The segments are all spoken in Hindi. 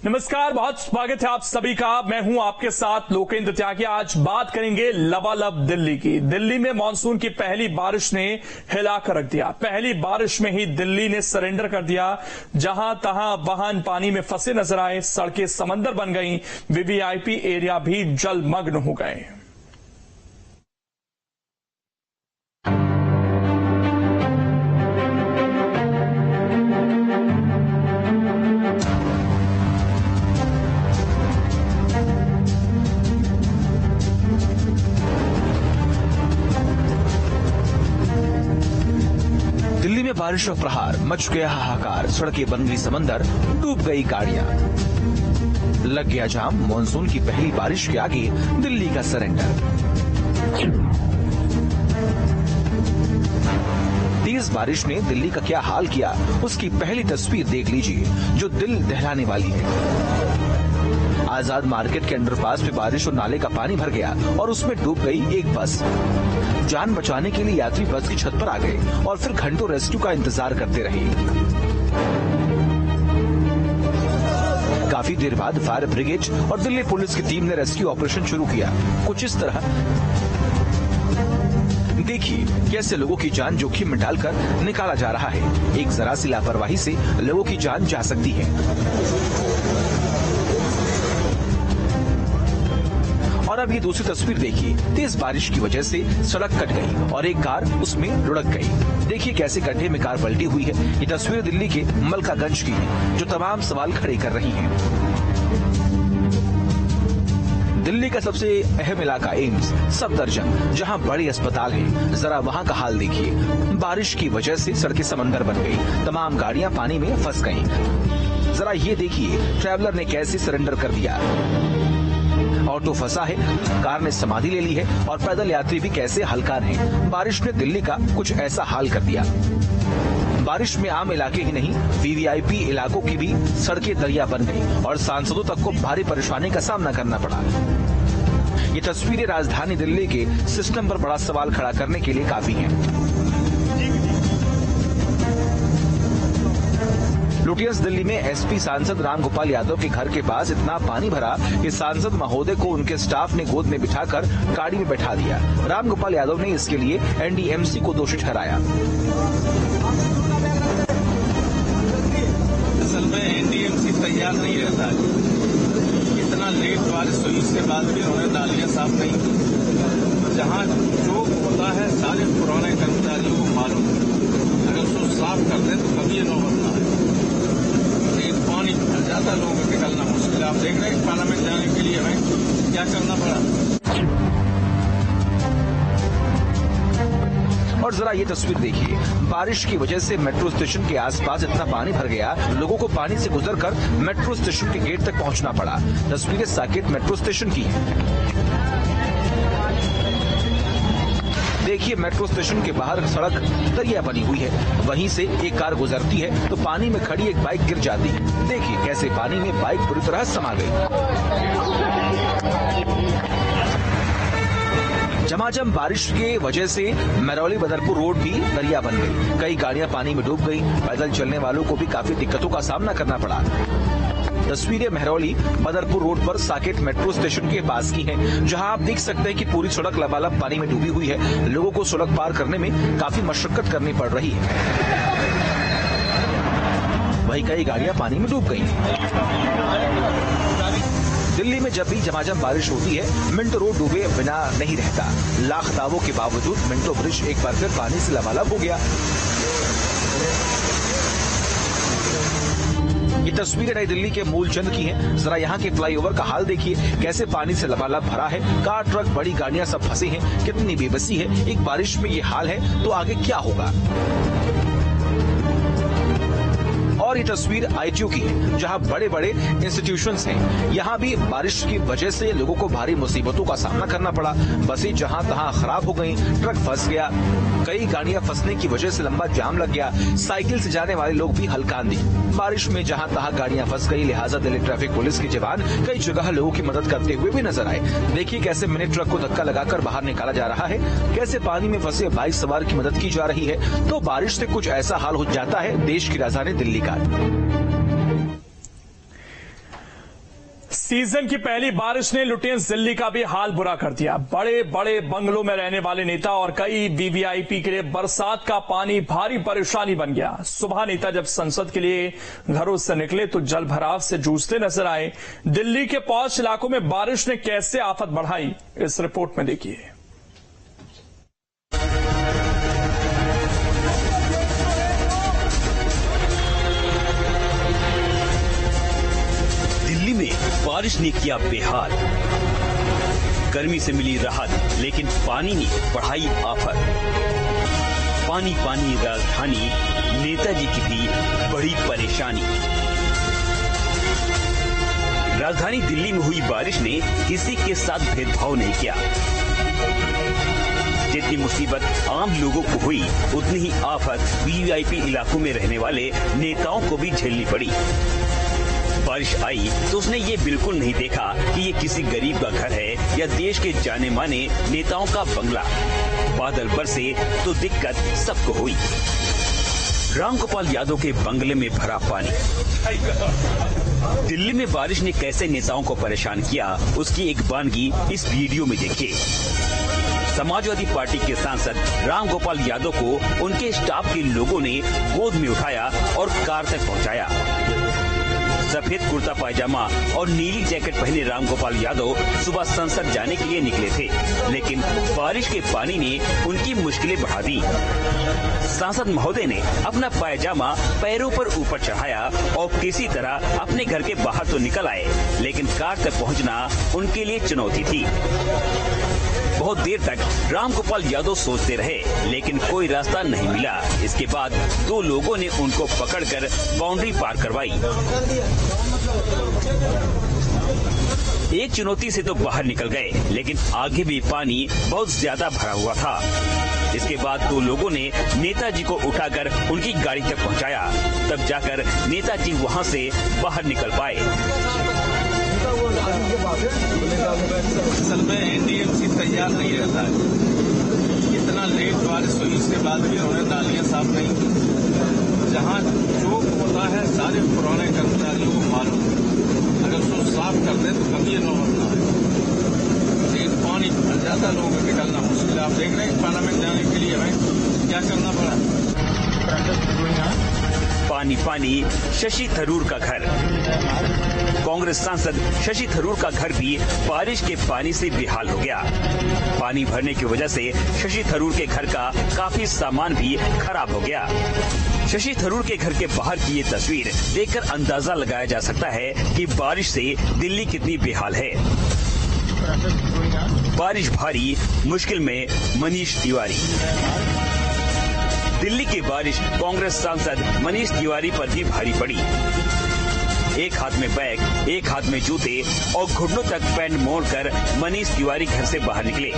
नमस्कार, बहुत स्वागत है आप सभी का। मैं हूं आपके साथ लोकेंद्र त्यागी। आज बात करेंगे लबालब दिल्ली की। दिल्ली में मानसून की पहली बारिश ने हिला कर रख दिया। पहली बारिश में ही दिल्ली ने सरेंडर कर दिया। जहां तहां वाहन पानी में फंसे नजर आए, सड़कें समंदर बन गईं, वीवीआईपी एरिया भी जलमग्न हो गए। दिल्ली में बारिश का प्रहार, मच गया हाहाकार, सड़कें बन गई समंदर, डूब गई गाड़ियां, लग गया जाम। मॉनसून की पहली बारिश के आगे दिल्ली का सरेंडर। तेज बारिश ने दिल्ली का क्या हाल किया, उसकी पहली तस्वीर देख लीजिए, जो दिल दहलाने वाली है। आजाद मार्केट के अंडरपास में बारिश और नाले का पानी भर गया और उसमें डूब गई एक बस। जान बचाने के लिए यात्री बस की छत पर आ गए और फिर घंटों रेस्क्यू का इंतजार करते रहे। काफी देर बाद फायर ब्रिगेड और दिल्ली पुलिस की टीम ने रेस्क्यू ऑपरेशन शुरू किया। कुछ इस तरह देखिए कैसे लोगों की जान जोखिम में डालकर निकाला जा रहा है। एक जरा सी लापरवाही से लोगों की जान जा सकती है। और अब ये दूसरी तस्वीर देखिए। तेज बारिश की वजह से सड़क कट गई और एक कार उसमें लुढ़क गई। देखिए कैसे गड्ढे में कार पलटी हुई है। ये तस्वीर दिल्ली के मलकागंज की है, जो तमाम सवाल खड़े कर रही है। दिल्ली का सबसे अहम इलाका एम्स, सफदरजंग, जहां बड़े अस्पताल हैं, जरा वहां का हाल देखिए। बारिश की वजह से सड़कें समंदर बन गई, तमाम गाड़ियां पानी में फंस गईं। जरा ये देखिए ट्रैवलर ने कैसे सरेंडर कर दिया। ऑटो फंसा है, कार ने समाधि ले ली है और पैदल यात्री भी कैसे हलकान हैं। बारिश ने दिल्ली का कुछ ऐसा हाल कर दिया। बारिश में आम इलाके ही नहीं, वीवीआईपी इलाकों की भी सड़कें दरिया बन गई और सांसदों तक को भारी परेशानी का सामना करना पड़ा। ये तस्वीरें राजधानी दिल्ली के सिस्टम पर बड़ा सवाल खड़ा करने के लिए काफी हैं। लुटियंस दिल्ली में एसपी सांसद रामगोपाल यादव के घर के पास इतना पानी भरा कि सांसद महोदय को उनके स्टाफ ने गोद में बिठाकर गाड़ी में बैठा दिया। रामगोपाल यादव ने इसके लिए एनडीएमसी को दोषी ठहराया। असल में एनडीएमसी तैयार नहीं रहता है। इतना लेट बारिश हुई, उसके बाद भी उन्होंने नालियां साफ नहीं की। जहां जो होता है सारे पुराने कर्मचारियों को मालूम, अगर उसको साफ कर दें तो कभी ये नौबत ना है। पानी भर जाता, लोगों को निकलना मुश्किल। आप देख रहे हैं पार्लियामेंट जाने के लिए हमें क्या करना पड़ा। और जरा ये तस्वीर देखिए। बारिश की वजह से मेट्रो स्टेशन के आसपास इतना पानी भर गया, लोगों को पानी से गुजरकर मेट्रो स्टेशन के गेट तक पहुंचना पड़ा। तस्वीरें साकेत मेट्रो स्टेशन की हैं। देखिए मेट्रो स्टेशन के बाहर सड़क दरिया बनी हुई है। वहीं से एक कार गुजरती है तो पानी में खड़ी एक बाइक गिर जाती है। देखिए कैसे पानी में बाइक पूरी तरह समा गई। झमाझम बारिश के वजह से महरौली बदरपुर रोड भी दरिया बन गई। कई गाड़ियां पानी में डूब गई। पैदल चलने वालों को भी काफी दिक्कतों का सामना करना पड़ा। तस्वीरें महरौली बदरपुर रोड पर साकेत मेट्रो स्टेशन के पास की हैं, जहां आप देख सकते हैं कि पूरी सड़क लबालब पानी में डूबी हुई है। लोगों को सड़क पार करने में काफी मशक्कत करनी पड़ रही है। वहीं कई गाड़ियां पानी में डूब गई। दिल्ली में जब भी झमाझम बारिश होती है, मिंटो रोड डूबे बिना नहीं रहता। लाख दावों के बावजूद मिंटो ब्रिज एक बार फिर पानी से लबालब हो गया। ये तस्वीरें नई दिल्ली के मूलचंद की हैं। जरा यहाँ के फ्लाईओवर का हाल देखिए, कैसे पानी से लबालब भरा है। कार, ट्रक, बड़ी गाड़ियां सब फंसे हैं। कितनी बेबसी है। एक बारिश में ये हाल है तो आगे क्या होगा। और ये तस्वीर आईटीयू की है, जहां बड़े बड़े इंस्टीट्यूशंस हैं। यहां भी बारिश की वजह से लोगों को भारी मुसीबतों का सामना करना पड़ा। बसें जहां तहां खराब हो गईं, ट्रक फंस गया, कई गाड़ियां फंसने की वजह से लंबा जाम लग गया। साइकिल से जाने वाले लोग भी हलकान दिए। बारिश में जहां तहां गाड़ियां फंस गई, लिहाजा दिल्ली ट्रैफिक पुलिस के जवान कई जगह लोगों की मदद करते हुए भी नजर आए। देखिए कैसे मिनी ट्रक को धक्का लगाकर बाहर निकाला जा रहा है, कैसे पानी में फंसे बाइक सवार की मदद की जा रही है। तो बारिश से कुछ ऐसा हाल हो जाता है देश की राजधानी दिल्ली का। सीजन की पहली बारिश ने लुटेन्स दिल्ली का भी हाल बुरा कर दिया। बड़े बड़े बंगलों में रहने वाले नेता और कई वीवीआईपी के लिए बरसात का पानी भारी परेशानी बन गया। सुबह नेता जब संसद के लिए घरों से निकले तो जल भराव से जूझते नजर आए। दिल्ली के पॉश इलाकों में बारिश ने कैसे आफत बढ़ाई, इस रिपोर्ट में देखिए। दिल्ली में बारिश ने किया बेहाल। गर्मी से मिली राहत, लेकिन पानी ने बढ़ाई आफत। पानी पानी राजधानी, नेताजी की भी बड़ी परेशानी। राजधानी दिल्ली में हुई बारिश ने किसी के साथ भेदभाव नहीं किया। जितनी मुसीबत आम लोगों को हुई, उतनी ही आफत वीवीआईपी इलाकों में रहने वाले नेताओं को भी झेलनी पड़ी। बारिश आई तो उसने ये बिल्कुल नहीं देखा कि ये किसी गरीब का घर है या देश के जाने माने नेताओं का बंगला। बादल बरसे तो दिक्कत सबको हुई। रामगोपाल यादव के बंगले में भरा पानी। दिल्ली में बारिश ने कैसे नेताओं को परेशान किया, उसकी एक वानगी इस वीडियो में देखिए। समाजवादी पार्टी के सांसद रामगोपाल यादव को उनके स्टाफ के लोगों ने गोद में उठाया और कार तक पहुंचाया। सफेद कुर्ता पायजामा और नीली जैकेट पहने रामगोपाल यादव सुबह संसद जाने के लिए निकले थे, लेकिन बारिश के पानी ने उनकी मुश्किलें बढ़ा दी। सांसद महोदय ने अपना पायजामा पैरों पर ऊपर चढ़ाया और किसी तरह अपने घर के बाहर तो निकल आए, लेकिन कार तक पहुंचना उनके लिए चुनौती थी। बहुत देर तक रामगोपाल यादव सोचते रहे, लेकिन कोई रास्ता नहीं मिला। इसके बाद दो लोगों ने उनको पकड़कर बाउंड्री पार करवाई। एक चुनौती से तो बाहर निकल गए, लेकिन आगे भी पानी बहुत ज्यादा भरा हुआ था। इसके बाद दो लोगों ने नेताजी को उठाकर उनकी गाड़ी तक पहुंचाया। तब जाकर नेताजी वहां से बाहर निकल पाए। असल में एनडीएमसी तैयार नहीं रहता है। इतना लेट बारिश हुई, उसके बाद भी उन्होंने नालियां साफ नहीं की। जहाँ चौक होता है सारे पुराने कर्मचारियों को मालूम, अगर उसको साफ कर दे तो कभी न होता है। लेकिन पानी भर जाता, लोगों को निकलना मुश्किल। आप देख रहे हैं पार्लियामेंट जाने के लिए हमें क्या करना पड़ा। पानी पानी शशि थरूर का घर। कांग्रेस सांसद शशि थरूर का घर भी बारिश के पानी से बेहाल हो गया। पानी भरने की वजह से शशि थरूर के घर का काफी सामान भी खराब हो गया। शशि थरूर के घर के बाहर की ये तस्वीर देखकर अंदाजा लगाया जा सकता है कि बारिश से दिल्ली कितनी बेहाल है। बारिश भारी, मुश्किल में मनीष तिवारी। दिल्ली की बारिश कांग्रेस सांसद मनीष तिवारी पर भी भारी पड़ी। एक हाथ में बैग, एक हाथ में जूते और घुटनों तक पैंट मोड़कर मनीष तिवारी घर से बाहर निकले।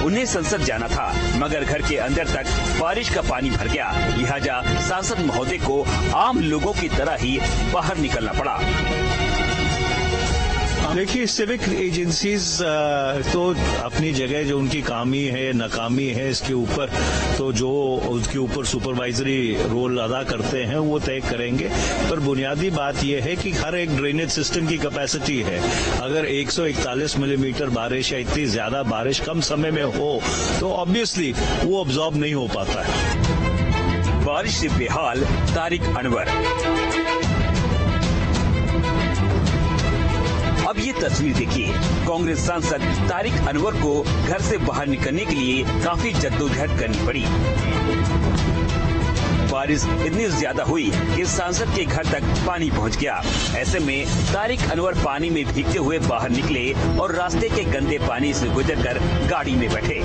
उन्हें संसद जाना था, मगर घर के अंदर तक बारिश का पानी भर गया। लिहाजा सांसद महोदय को आम लोगों की तरह ही बाहर निकलना पड़ा। देखिए, सिविक एजेंसीज तो अपनी जगह जो उनकी कामी है नाकामी है, इसके ऊपर तो जो उसके ऊपर सुपरवाइजरी रोल अदा करते हैं वो तय करेंगे। पर बुनियादी बात यह है कि हर एक ड्रेनेज सिस्टम की कैपेसिटी है। अगर 141 मिलीमीटर बारिश या इतनी ज्यादा बारिश कम समय में हो तो ऑब्वियसली वो अब्जॉर्ब नहीं हो पाता है। बारिश से बेहाल तारिक अनवर। अब ये तस्वीर देखिए। कांग्रेस सांसद तारिक अनवर को घर से बाहर निकलने के लिए काफी जद्दोजहद करनी पड़ी। बारिश इतनी ज्यादा हुई कि सांसद के घर तक पानी पहुंच गया। ऐसे में तारिक अनवर पानी में भीगते हुए बाहर निकले और रास्ते के गंदे पानी से गुजरकर गाड़ी में बैठे।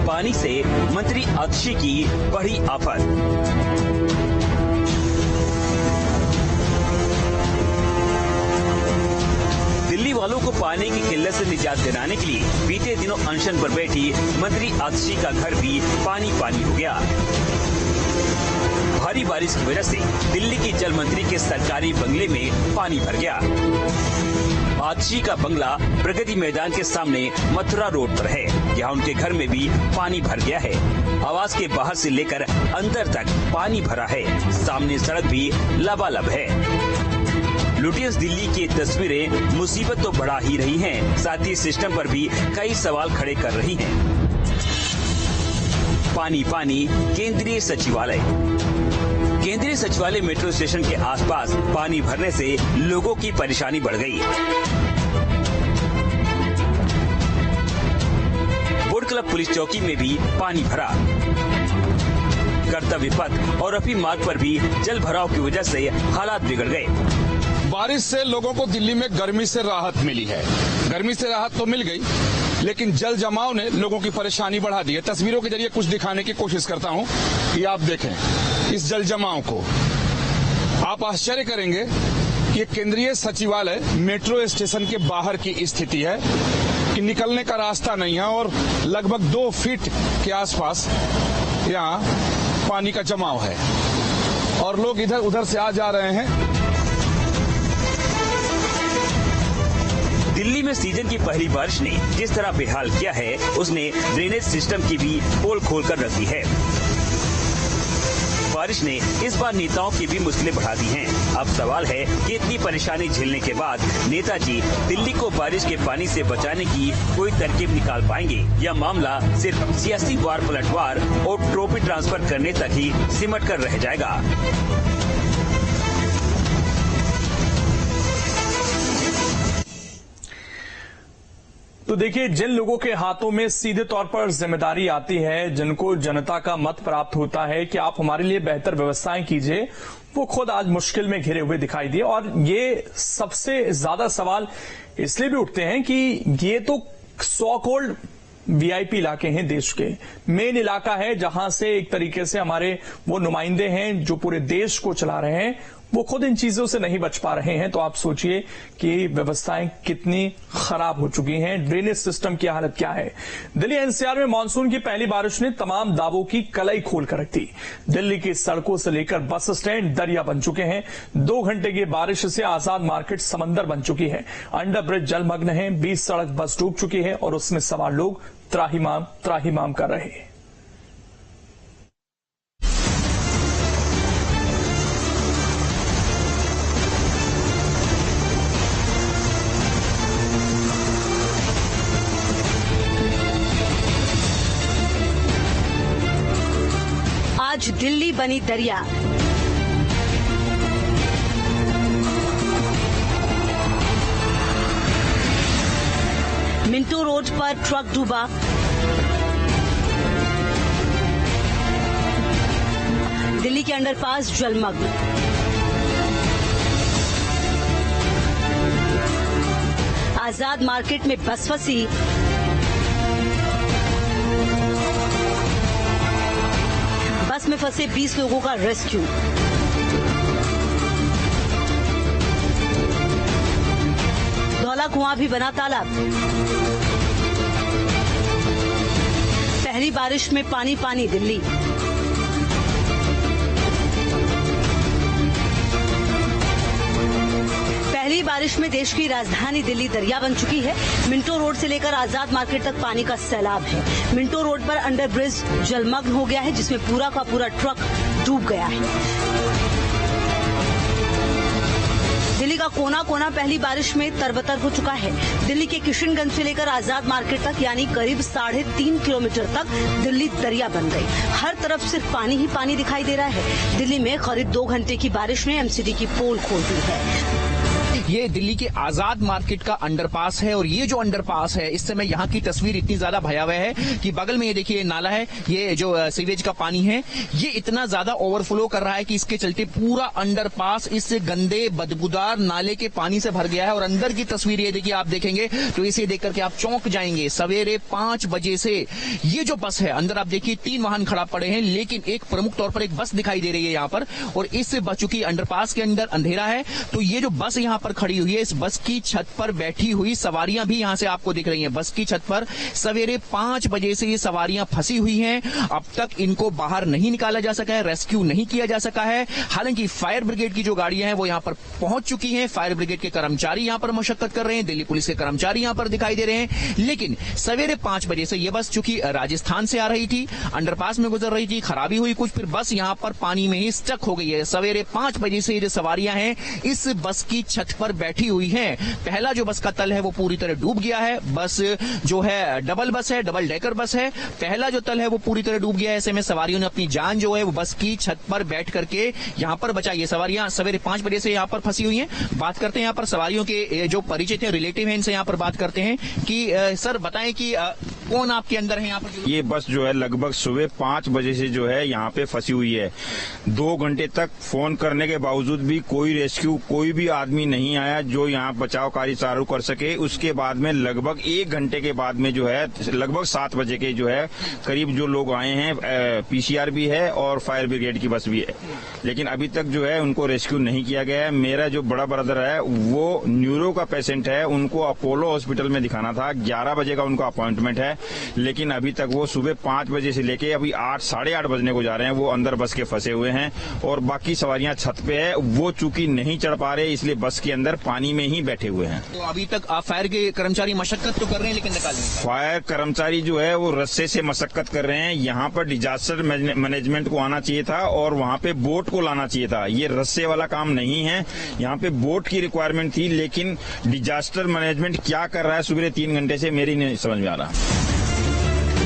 पानी से मंत्री आतिशी की बड़ी आफत। दिल्ली वालों को पानी की किल्लत से निजात दिलाने के लिए बीते दिनों अनशन पर बैठी मंत्री आतिशी का घर भी पानी पानी हो गया। भारी बारिश की वजह से दिल्ली की जल मंत्री के सरकारी बंगले में पानी भर गया। आतिशी का बंगला प्रगति मैदान के सामने मथुरा रोड पर है। यहाँ उनके घर में भी पानी भर गया है। आवास के बाहर से लेकर अंदर तक पानी भरा है। सामने सड़क भी लबालब है। लुटियंस दिल्ली की तस्वीरें मुसीबत तो बढ़ा ही रही हैं, साथ ही सिस्टम पर भी कई सवाल खड़े कर रही हैं। पानी पानी केंद्रीय सचिवालय। केंद्रीय सचिवालय मेट्रो स्टेशन के आसपास पानी भरने से लोगों की परेशानी बढ़ गई। बोट क्लब पुलिस चौकी में भी पानी भरा। कर्तव्य पथ और रफी मार्ग पर भी जल भराव की वजह से हालात बिगड़ गए। बारिश से लोगों को दिल्ली में गर्मी से राहत मिली है। गर्मी से राहत तो मिल गई, लेकिन जल जमाव ने लोगों की परेशानी बढ़ा दी है। तस्वीरों के जरिए कुछ दिखाने की कोशिश करता हूं कि आप देखें इस जल जमाव को। आप आश्चर्य करेंगे कि केंद्रीय सचिवालय मेट्रो स्टेशन के बाहर की स्थिति है कि निकलने का रास्ता नहीं है और लगभग 2 फीट के आसपास यहाँ पानी का जमाव है और लोग इधर उधर से आ जा रहे हैं। दिल्ली में सीजन की पहली बारिश ने जिस तरह बेहाल किया है, उसने ड्रेनेज सिस्टम की भी पोल खोलकर रख दी है। बारिश ने इस बार नेताओं की भी मुश्किलें बढ़ा दी हैं। अब सवाल है कि इतनी परेशानी झेलने के बाद नेताजी दिल्ली को बारिश के पानी से बचाने की कोई तरकीब निकाल पाएंगे या मामला सिर्फ सियासी वार पलटवार और ट्रॉफी ट्रांसफर करने तक ही सिमट कर रह जाएगा। तो देखिए, जिन लोगों के हाथों में सीधे तौर पर जिम्मेदारी आती है, जिनको जनता का मत प्राप्त होता है कि आप हमारे लिए बेहतर व्यवस्थाएं कीजिए, वो खुद आज मुश्किल में घिरे हुए दिखाई दिए। और ये सबसे ज्यादा सवाल इसलिए भी उठते हैं कि ये तो सो कॉल्ड वीआईपी इलाके हैं, देश के मेन इलाका है, जहां से एक तरीके से हमारे वो नुमाइंदे हैं जो पूरे देश को चला रहे हैं, वो खुद इन चीजों से नहीं बच पा रहे हैं। तो आप सोचिए कि व्यवस्थाएं कितनी खराब हो चुकी हैं, ड्रेनेज सिस्टम की हालत क्या है। दिल्ली एनसीआर में मानसून की पहली बारिश ने तमाम दावों की कलई खोल कर रख दी। दिल्ली की सड़कों से लेकर बस स्टैंड दरिया बन चुके हैं। 2 घंटे की बारिश से आजाद मार्केट समंदर बन चुकी है। अंडर ब्रिज जलमग्न है, 20 सड़क बस डूब चुकी है और उसमें सवार लोग त्राहिमाम कर रहे हैं। आज दिल्ली बनी दरिया। मिंटो रोड पर ट्रक डूबा। दिल्ली के अंडरपास जलमग्न। आजाद मार्केट में बस फंसी। बस में फंसे 20 लोगों का रेस्क्यू। धौला कुआं भी बना तालाब। पहली बारिश में पानी पानी दिल्ली। पहली बारिश में देश की राजधानी दिल्ली दरिया बन चुकी है। मिंटो रोड से लेकर आजाद मार्केट तक पानी का सैलाब है। मिंटो रोड पर अंडर ब्रिज जलमग्न हो गया है, जिसमें पूरा का पूरा ट्रक डूब गया है। दिल्ली का कोना कोना पहली बारिश में तरबतर हो चुका है। दिल्ली के किशनगंज से लेकर आजाद मार्केट तक यानी करीब 3.5 किलोमीटर तक दिल्ली दरिया बन गई। हर तरफ सिर्फ पानी ही पानी दिखाई दे रहा है। दिल्ली में करीब 2 घंटे की बारिश ने एमसीडी की पोल खोल दी है। ये दिल्ली के आजाद मार्केट का अंडरपास है और ये जो अंडरपास है, इस समय यहाँ की तस्वीर इतनी ज्यादा भयावह है कि बगल में ये देखिए नाला है, ये जो सीवेज का पानी है, ये इतना ज्यादा ओवरफ्लो कर रहा है कि इसके चलते पूरा अंडरपास इस गंदे बदबूदार नाले के पानी से भर गया है। और अंदर की तस्वीर ये देखिए, आप देखेंगे तो इसे देख करके आप चौंक जाएंगे। सवेरे 5 बजे से ये जो बस है, अंदर आप देखिए 3 वाहन खड़ा पड़े हैं, लेकिन एक प्रमुख तौर पर एक बस दिखाई दे रही है यहाँ पर। और इस बस, चूंकि अंडरपास के अंदर अंधेरा है, तो ये जो बस यहाँ पर खड़ी हुई है, इस बस की छत पर बैठी हुई सवारियां भी यहां से आपको दिख रही हैं। बस की छत पर सवेरे 5 बजे से ये सवारियां फंसी हुई हैं। अब तक इनको बाहर नहीं निकाला जा सका है, रेस्क्यू नहीं किया जा सका है। हालांकि फायर ब्रिगेड की जो गाड़ियां हैं वो यहां पर पहुंच चुकी हैं। फायर ब्रिगेड के कर्मचारी यहां पर मशक्कत कर रहे हैं, दिल्ली पुलिस के कर्मचारी यहां पर दिखाई दे रहे हैं। लेकिन सवेरे 5 बजे से ये बस चूंकि राजस्थान से आ रही थी, अंडरपास में गुजर रही थी, खराबी हुई कुछ, फिर बस यहां पर पानी में ही स्टक हो गई है। सवेरे 5 बजे से ये जो सवारियां हैं, इस बस की छत छत पर बैठी हुई हैं। पहला जो बस का तल है वो पूरी तरह डूब गया है। बस जो है डबल बस है, डबल डेकर बस है। पहला जो तल है वो पूरी तरह डूब गया है। ऐसे में सवारियों ने अपनी जान जो है वो बस की छत पर बैठ करके यहां पर बचाई है। सवारियां सवेरे 5 बजे से यहां पर फंसी हुई हैं। बात करते हैं यहां पर सवारियों के जो परिचित हैं, रिलेटिव हैं, इनसे यहां पर बात करते हैं कि सर बताएं कि कौन आपके अंदर है यहाँ पर? ये बस जो है लगभग सुबह 5 बजे से जो है यहाँ पे फंसी हुई है। 2 घंटे तक फोन करने के बावजूद भी कोई रेस्क्यू, कोई भी आदमी नहीं आया जो यहाँ बचाव कार्य चालू कर सके। उसके बाद में लगभग 1 घंटे के बाद में जो है लगभग 7 बजे के जो है करीब जो लोग आए हैं, पीसीआर भी है और फायर ब्रिगेड की बस भी है, लेकिन अभी तक जो है उनको रेस्क्यू नहीं किया गया है। मेरा जो बड़ा ब्रदर है वो न्यूरो का पेशेंट है, उनको अपोलो हॉस्पिटल में दिखाना था। 11 बजे का उनका अपॉइंटमेंट है, लेकिन अभी तक वो सुबह 5 बजे से लेके अभी 8 साढ़े 8 बजने को जा रहे हैं, वो अंदर बस के फंसे हुए हैं। और बाकी सवारियां छत पे है, वो चूंकि नहीं चढ़ पा रहे इसलिए बस के अंदर पानी में ही बैठे हुए हैं। तो अभी तक फायर के कर्मचारी मशक्कत तो कर रहे हैं लेकिन निकाल नहीं। फायर कर्मचारी जो है वो रस्से से मशक्कत कर रहे हैं। यहाँ पर डिजास्टर मैनेजमेंट को आना चाहिए था और वहाँ पे बोट को लाना चाहिए था। ये रस्से वाला काम नहीं है, यहाँ पे बोट की रिक्वायरमेंट थी, लेकिन डिजास्टर मैनेजमेंट क्या कर रहा है सुबह 3 घंटे से मेरी नहीं समझ में आ रहा।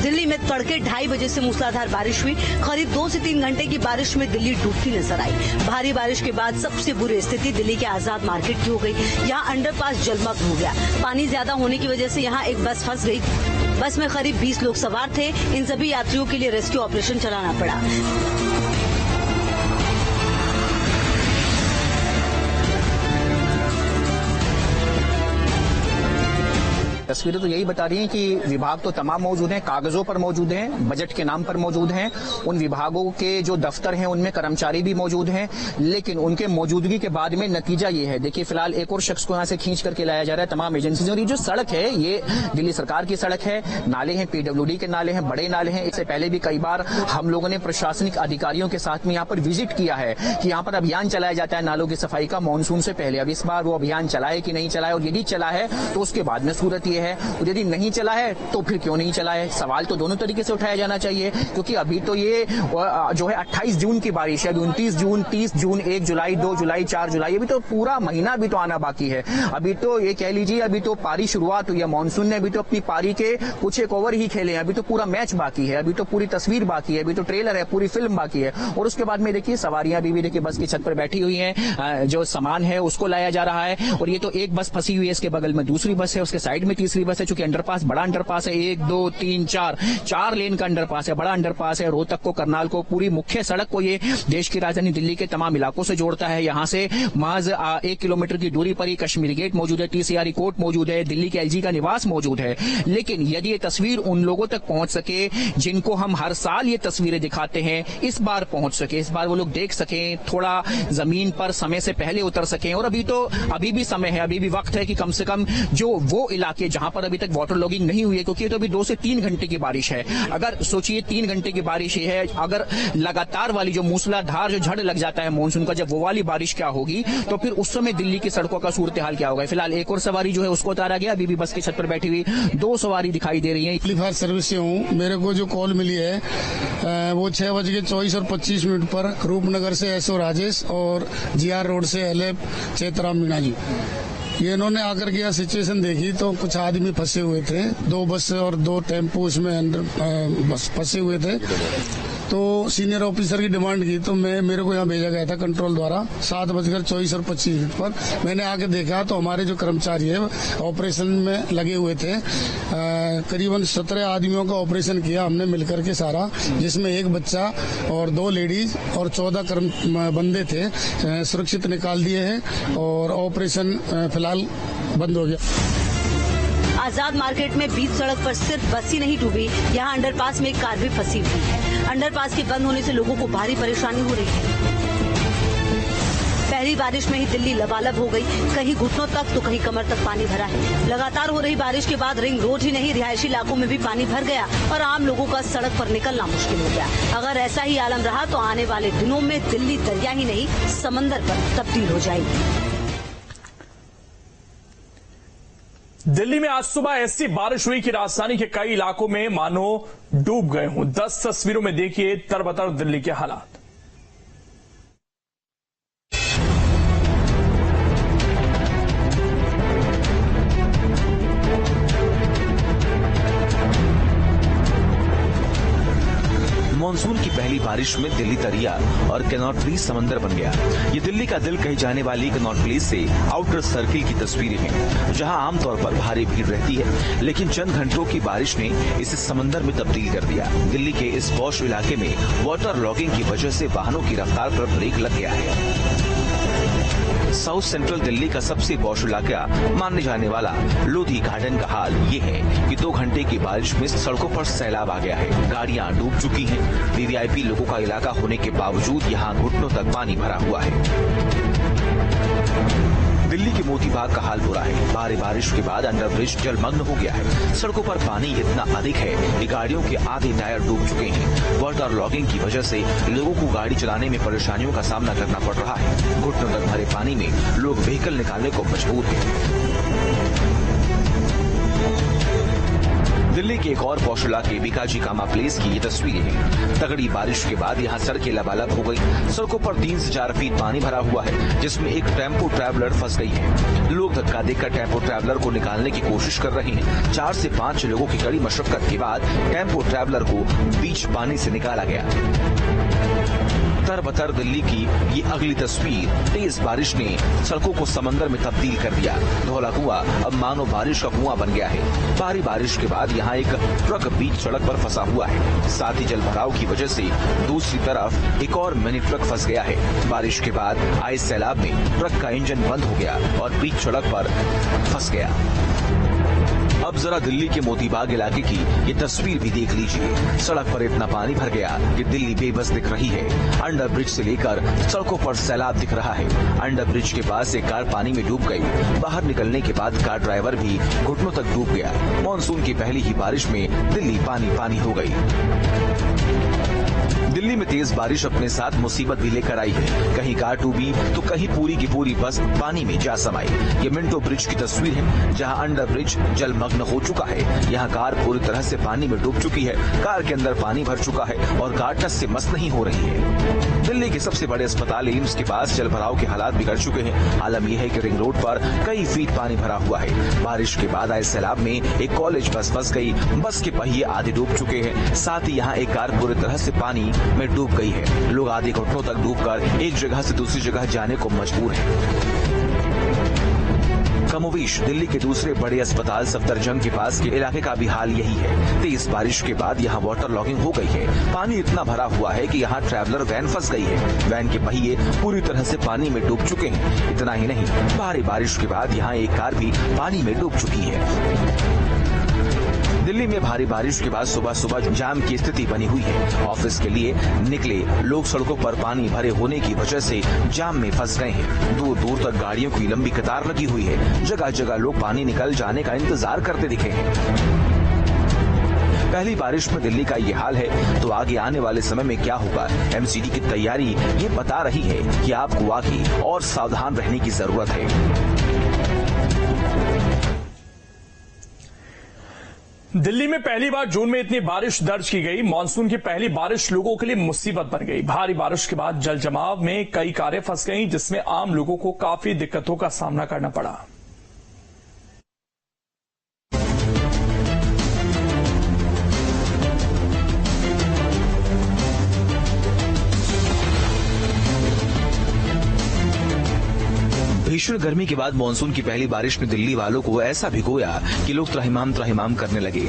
दिल्ली में तड़के 2:30 बजे से मूसलाधार बारिश हुई। करीब 2 से 3 घंटे की बारिश में दिल्ली डूबती नजर आई। भारी बारिश के बाद सबसे बुरी स्थिति दिल्ली के आजाद मार्केट की हो गई। यहाँ अंडरपास जलमग्न हो गया। पानी ज्यादा होने की वजह से यहाँ एक बस फंस गई। बस में करीब 20 लोग सवार थे। इन सभी यात्रियों के लिए रेस्क्यू ऑपरेशन चलाना पड़ा। तस्वीरें तो यही बता रही हैं कि विभाग तो तमाम मौजूद हैं, कागजों पर मौजूद हैं, बजट के नाम पर मौजूद हैं। उन विभागों के जो दफ्तर हैं उनमें कर्मचारी भी मौजूद हैं, लेकिन उनके मौजूदगी के बाद में नतीजा ये है। देखिए फिलहाल एक और शख्स को यहाँ से खींच करके लाया जा रहा है तमाम एजेंसी। और ये जो सड़क है ये दिल्ली सरकार की सड़क है। नाले हैं, पीडब्ल्यूडी के नाले हैं, बड़े नाले हैं। इससे पहले भी कई बार हम लोगों ने प्रशासनिक अधिकारियों के साथ में यहाँ पर विजिट किया है कि यहाँ पर अभियान चलाया जाता है नालों की सफाई का मानसून से पहले। अब इस बार वो अभियान चला है कि नहीं चला है, और यदि चला है तो उसके बाद में सूरत ये है, और यदि नहीं चला है तो फिर क्यों नहीं चला है। सवाल तो दोनों तरीके से उठाया जाना चाहिए, क्योंकि अभी तो ये जो है 28 जून की बारिश है, अभी 29 जून, 30 जून, 1 जुलाई, 2 जुलाई, 4 जुलाई, अभी तो पूरा महीना भी तो आना बाकी है। अभी तो ये कह लीजिए अभी तो पारी शुरुआत हुई है, मानसून ने अभी तो अपनी पारी के कुछ एक ओवर ही खेले हैं। अभी तो पूरा मैच बाकी है, अभी तो पूरी तस्वीर बाकी है, अभी तो ट्रेलर है, पूरी फिल्म बाकी है। और उसके बाद में देखिए सवारियां भी देखिए बस की छत पर बैठी हुई हैं, जो सामान है उसको लाया जा रहा है। और ये तो एक बस फंसी हुई है, इसके बगल में दूसरी बस है, उसके साइड में तीसरी बस है। चूंकि अंडरपास बड़ा अंडरपास है, 1 2 3 4 लेन का अंडरपास है, बड़ा अंडरपास है। रोहतक को, करनाल को, पूरी मुख्य सड़क को ये देश की राजधानी दिल्ली के तमाम इलाकों से जोड़ता है। यहाँ से महज 1 किलोमीटर की दूरी पर ही कश्मीरी गेट मौजूद है, TCRE कोर्ट मौजूद है, दिल्ली के LG का निवास मौजूद है। लेकिन यदि ये तस्वीर उन लोगों तक पहुंच सके जिनको हम हर साल ये तस्वीरें दिखाते हैं, इस बार पहुंच सके, इस बार वो लोग देख सकें, थोड़ा जमीन पर समय से पहले उतर सकें। और अभी भी समय है, अभी भी वक्त है कि कम से कम जो वो इलाके जहां पर अभी तक वाटर लॉगिंग नहीं हुई है, क्योंकि ये तो अभी 2 से 3 घंटे की बारिश है। अगर सोचिए 3 घंटे की बारिश ही है, अगर लगातार वाली जो मूसलाधार जो झड़ लग जाता है मानसून का, जब वो वाली बारिश क्या होगी, तो फिर उस समय दिल्ली की सड़कों का सूरत हाल क्या होगा। फिलहाल एक और सवारी जो है उसको उतारा गया, अभी भी बस की छत पर बैठी हुई 2 सवारी दिखाई दे रही है। फायर सर्विस से हूँ। मेरे को जो कॉल मिली है वो 6:24:25 पर रूपनगर से SO राजेश और GR रोड से LF चेतराम मीणा जी, ये इन्होंने आकर के सिचुएशन देखी तो कुछ आदमी फंसे हुए थे, 2 बस और 2 टेम्पो उसमें अंदर बस फंसे हुए थे। तो सीनियर ऑफिसर की डिमांड की तो मेरे को यहाँ भेजा गया था कंट्रोल द्वारा 7:24:25 पर। मैंने आके देखा तो हमारे जो कर्मचारी है ऑपरेशन में लगे हुए थे। करीबन 17 आदमियों का ऑपरेशन किया हमने मिलकर के सारा, जिसमें 1 बच्चा और 2 लेडीज और 14 बंदे थे, सुरक्षित निकाल दिए हैं और ऑपरेशन फिलहाल बंद हो गया। आजाद मार्केट में बीच सड़क पर सिर्फ बस ही नहीं डूबी, यहाँ अंडरपास में एक कार भी फंसी हुई है। अंडरपास के बंद होने से लोगों को भारी परेशानी हो रही है। पहली बारिश में ही दिल्ली लबालब हो गई, कहीं घुटनों तक तो कहीं कमर तक पानी भरा है। लगातार हो रही बारिश के बाद रिंग रोड ही नहीं, रिहायशी इलाकों में भी पानी भर गया और आम लोगों का सड़क पर निकलना मुश्किल हो गया। अगर ऐसा ही आलम रहा तो आने वाले दिनों में दिल्ली दरिया ही नहीं समंदर पर तब्दील हो जाएगी। दिल्ली में आज सुबह ऐसी बारिश हुई कि राजधानी के कई इलाकों में मानो डूब गए हों। 10 तस्वीरों में देखिए तरबतर दिल्ली के हालात। पहली बारिश में दिल्ली दरिया और कैनॉट प्लेस समंदर बन गया। ये दिल्ली का दिल कही जाने वाली कैनॉट प्लेस से आउटर सर्किल की तस्वीरें हैं, जहां आमतौर पर भारी भीड़ रहती है, लेकिन चंद घंटों की बारिश ने इसे समंदर में तब्दील कर दिया। दिल्ली के इस पॉश इलाके में वाटर लॉगिंग की वजह से वाहनों की रफ्तार पर ब्रेक लग गया है। साउथ सेंट्रल दिल्ली का सबसे पॉश इलाका मानने जाने वाला लोधी गार्डन का हाल ये है कि 2 घंटे की बारिश में सड़कों पर सैलाब आ गया है। गाड़ियां डूब चुकी हैं। वीवीआईपी लोगों का इलाका होने के बावजूद यहां घुटनों तक पानी भरा हुआ है। दिल्ली के मोती बाग का हाल बुरा है। भारी बारिश के बाद अंडरब्रिज जलमग्न हो गया है। सड़कों पर पानी इतना अधिक है कि गाड़ियों के आधे टायर डूब चुके हैं। वाटर लॉगिंग की वजह से लोगों को गाड़ी चलाने में परेशानियों का सामना करना पड़ रहा है। घुटनों तक भरे पानी में लोग व्हीकल निकालने को मजबूर हैं। दिल्ली के एक और पॉश इलाके बीकाजी कामा प्लेस की ये तस्वीरें हैं। तगड़ी बारिश के बाद यहाँ सड़कें लबालब हो गई। सड़कों पर 3 से 4 फीट पानी भरा हुआ है, जिसमें एक टेम्पो ट्रैवलर फंस गई है। लोग धक्का देकर टेम्पो ट्रैवलर को निकालने की कोशिश कर रहे हैं। 4 से 5 लोगों की कड़ी मशक्कत के बाद टेम्पो ट्रैवलर को बीच पानी से निकाला गया। तरबतर दिल्ली की ये अगली तस्वीर, तेज बारिश ने सड़कों को समंदर में तब्दील कर दिया। धौला कुआं अब मानो बारिश का कुआं बन गया है। भारी बारिश के बाद यहाँ एक ट्रक बीच सड़क पर फंसा हुआ है। साथ ही जल भराव की वजह से दूसरी तरफ एक और मिनी ट्रक फंस गया है। बारिश के बाद आए सैलाब में ट्रक का इंजन बंद हो गया और बीच सड़क पर फंस गया। अब जरा दिल्ली के मोतीबाग इलाके की ये तस्वीर भी देख लीजिए। सड़क पर इतना पानी भर गया कि दिल्ली बेबस दिख रही है। अंडर ब्रिज से लेकर सड़कों पर सैलाब दिख रहा है। अंडर ब्रिज के पास एक कार पानी में डूब गई। बाहर निकलने के बाद कार ड्राइवर भी घुटनों तक डूब गया। मानसून की पहली ही बारिश में दिल्ली पानी पानी हो गई। दिल्ली में तेज बारिश अपने साथ मुसीबत भी लेकर आई है। कहीं कार डूबी तो कहीं पूरी की पूरी बस पानी में जा समाई। ये मिंटो ब्रिज की तस्वीर है, जहां अंडर ब्रिज जलमग्न हो चुका है। यहाँ कार पूरी तरह से पानी में डूब चुकी है। कार के अंदर पानी भर चुका है और कार टस से मस नहीं हो रही है। दिल्ली के सबसे बड़े अस्पताल एम्स के पास जल भराव के हालात बिगड़ चुके हैं। आलम यह है कि रिंग रोड पर कई फीट पानी भरा हुआ है। बारिश के बाद आए सैलाब में एक कॉलेज बस फंस गई। बस के पहिए आधे डूब चुके हैं। साथ ही यहाँ एक कार पूरी तरह से पानी में डूब गई है। लोग आधे घुटनों तक डूबकर एक जगह से दूसरी जगह जाने को मजबूर हैं। कमोवेश दिल्ली के दूसरे बड़े अस्पताल सफदरजंग के पास के इलाके का भी हाल यही है। तेज बारिश के बाद यहाँ वाटर लॉगिंग हो गई है। पानी इतना भरा हुआ है कि यहाँ ट्रैवलर वैन फंस गई है। वैन के पहिए पूरी तरह से पानी में डूब चुके हैं। इतना ही नहीं, भारी बारिश के बाद यहाँ एक कार भी पानी में डूब चुकी है। दिल्ली में भारी बारिश के बाद सुबह सुबह जाम की स्थिति बनी हुई है। ऑफिस के लिए निकले लोग सड़कों पर पानी भरे होने की वजह से जाम में फंस गए हैं। दूर दूर तक गाड़ियों की लंबी कतार लगी हुई है। जगह जगह लोग पानी निकल जाने का इंतजार करते दिखे हैं। पहली बारिश में दिल्ली का ये हाल है तो आगे आने वाले समय में क्या होगा? एमसीडी की तैयारी ये बता रही है कि आपको आगे और सावधान रहने की जरूरत है। दिल्ली में पहली बार जून में इतनी बारिश दर्ज की गई। मानसून की पहली बारिश लोगों के लिए मुसीबत बन गई। भारी बारिश के बाद जल जमाव में कई कारें फंस गईं, जिसमें आम लोगों को काफी दिक्कतों का सामना करना पड़ा। भीषण गर्मी के बाद मानसून की पहली बारिश ने दिल्ली वालों को ऐसा भिगोया कि लोग त्राहिमाम करने लगे।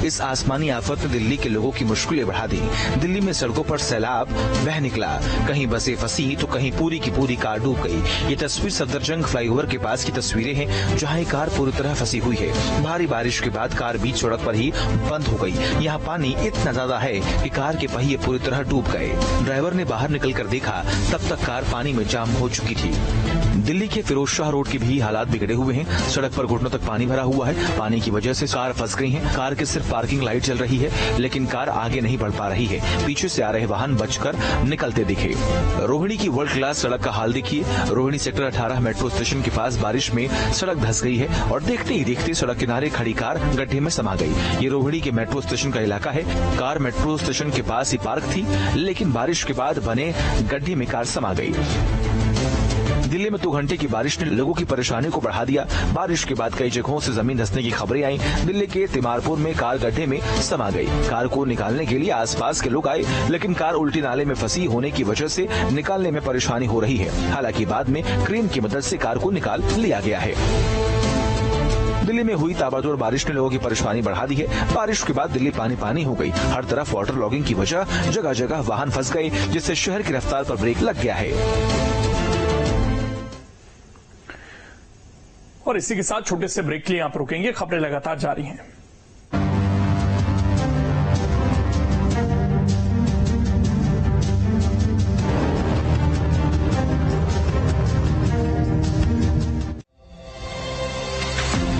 इस आसमानी आफत ने दिल्ली के लोगों की मुश्किलें बढ़ा दी। दिल्ली में सड़कों पर सैलाब बह निकला। कहीं बसें फंसी तो कहीं पूरी की पूरी कार डूब गई। ये तस्वीर सफदरजंग फ्लाईओवर के पास की तस्वीरें हैं, जहां एक कार पूरी तरह फंसी हुई है। भारी बारिश के बाद कार बीच सड़क पर ही बंद हो गई। यहाँ पानी इतना ज्यादा है कि कार के पहिए पूरी तरह डूब गए। ड्राइवर ने बाहर निकलकर देखा, तब तक कार पानी में जाम हो चुकी थी। दिल्ली के फिरोजशाह रोड के भी हालात बिगड़े हुए हैं। सड़क पर घुटनों तक पानी भरा हुआ है। पानी की वजह से कार फंस गई है। कार की सिर्फ पार्किंग लाइट जल रही है, लेकिन कार आगे नहीं बढ़ पा रही है। पीछे से आ रहे वाहन बचकर निकलते दिखे। रोहिणी की वर्ल्ड क्लास सड़क का हाल देखिए। रोहिणी सेक्टर 18 मेट्रो स्टेशन के पास बारिश में सड़क धंस गई है और देखते ही देखते सड़क किनारे खड़ी कार गड्ढे में समा गई। ये रोहिणी के मेट्रो स्टेशन का इलाका है। कार मेट्रो स्टेशन के पास ही पार्क थी, लेकिन बारिश के बाद बने गड्ढे में कार समा गई। दिल्ली में 2 घंटे की बारिश ने लोगों की परेशानी को बढ़ा दिया। बारिश के बाद कई जगहों से जमीन धंसने की खबरें आई। दिल्ली के तिमारपुर में कार गड्ढे में समा गई। कार को निकालने के लिए आसपास के लोग आए, लेकिन कार उल्टी नाले में फंसी होने की वजह से निकालने में परेशानी हो रही है। हालांकि बाद में क्रेन की मदद से कार को निकाल लिया गया है। दिल्ली में हुई ताबड़तोड़ बारिश ने लोगों की परेशानी बढ़ा दी है। बारिश के बाद दिल्ली पानी पानी हो गई। हर तरफ वाटर लॉगिंग की वजह जगह जगह वाहन फंस गए, जिससे शहर की रफ्तार पर ब्रेक लग गया है। और इसी के साथ छोटे से ब्रेक के लिए आप रुकेंगे। खबरें लगातार जारी हैं।